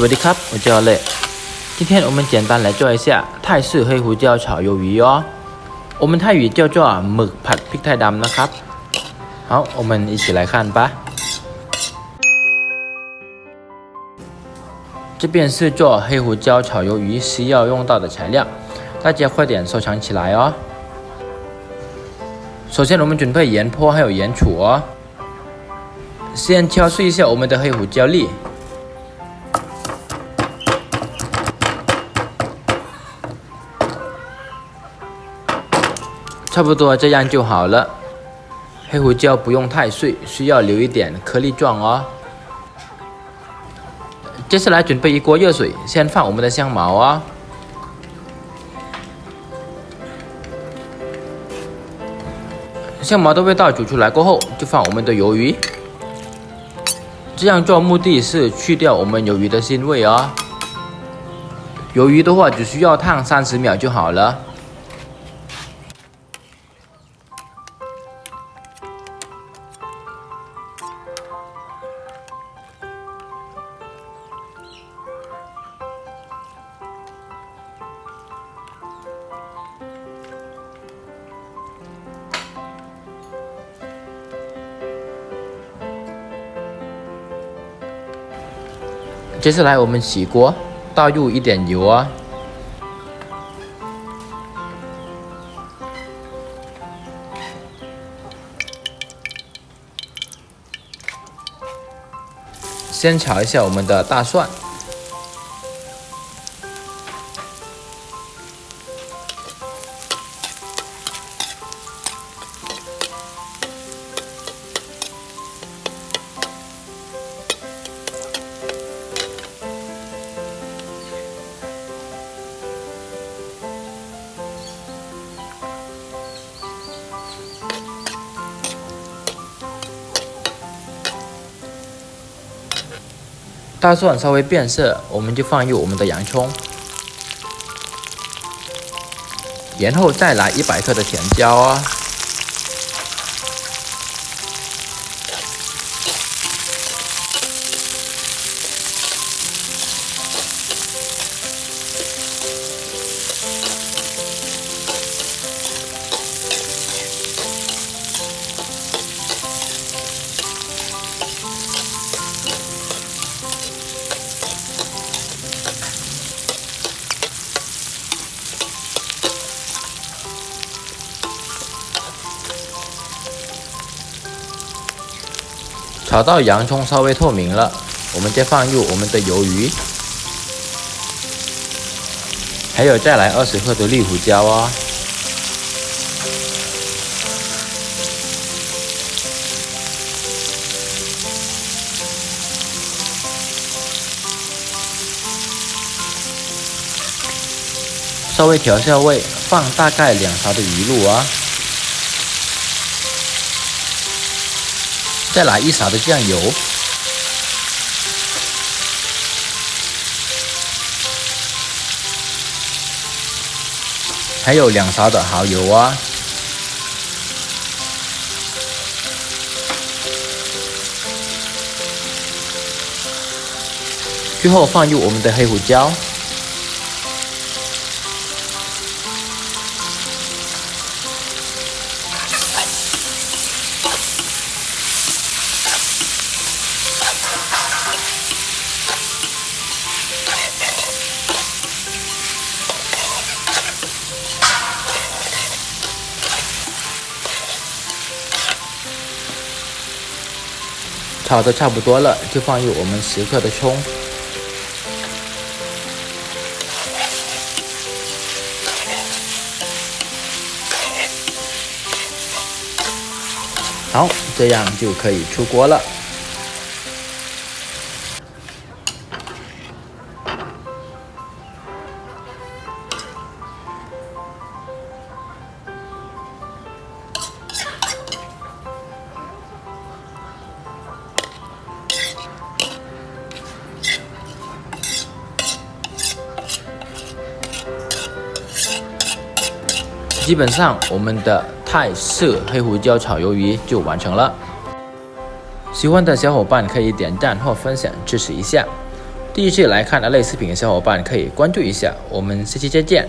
วัสดีครับ我叫累今天我们简单来做一下泰式黑胡椒炒鱿鱼哦我们泰语叫做หมึกผัดพริกไทยดำนะครับ好我们一起来看吧这边是做黑胡椒炒鱿鱼需要用到的材料大家快点收藏起来哦首先我们准备盐波还有盐醋哦先敲碎一下我们的黑胡椒粒差不多这样就好了黑胡椒不用太碎需要留一点颗粒状哦接下来准备一锅热水先放我们的香茅哦香茅的味道煮出来过后就放我们的鱿鱼这样做目的是去掉我们鱿鱼的腥味哦鱿鱼的话只需要烫30秒就好了接下来我们起锅倒入一点油啊先炒一下我们的大蒜大蒜稍微变色我们就放入我们的洋葱然后再来100克的甜椒哦炒到洋葱稍微透明了我们再放入我们的鱿鱼还有再来20克的绿胡椒哦稍微调下味放大概2勺的鱼露哦再来1勺的酱油还有2勺的蚝油啊最后放入我们的黑胡椒炒的差不多了就放入我们10克的葱好这样就可以出锅了基本上我们的泰式黑胡椒炒鱿鱼就完成了。喜欢的小伙伴可以点赞或分享支持一下。第一次来看 A 类视频的小伙伴可以关注一下，我们下期再见。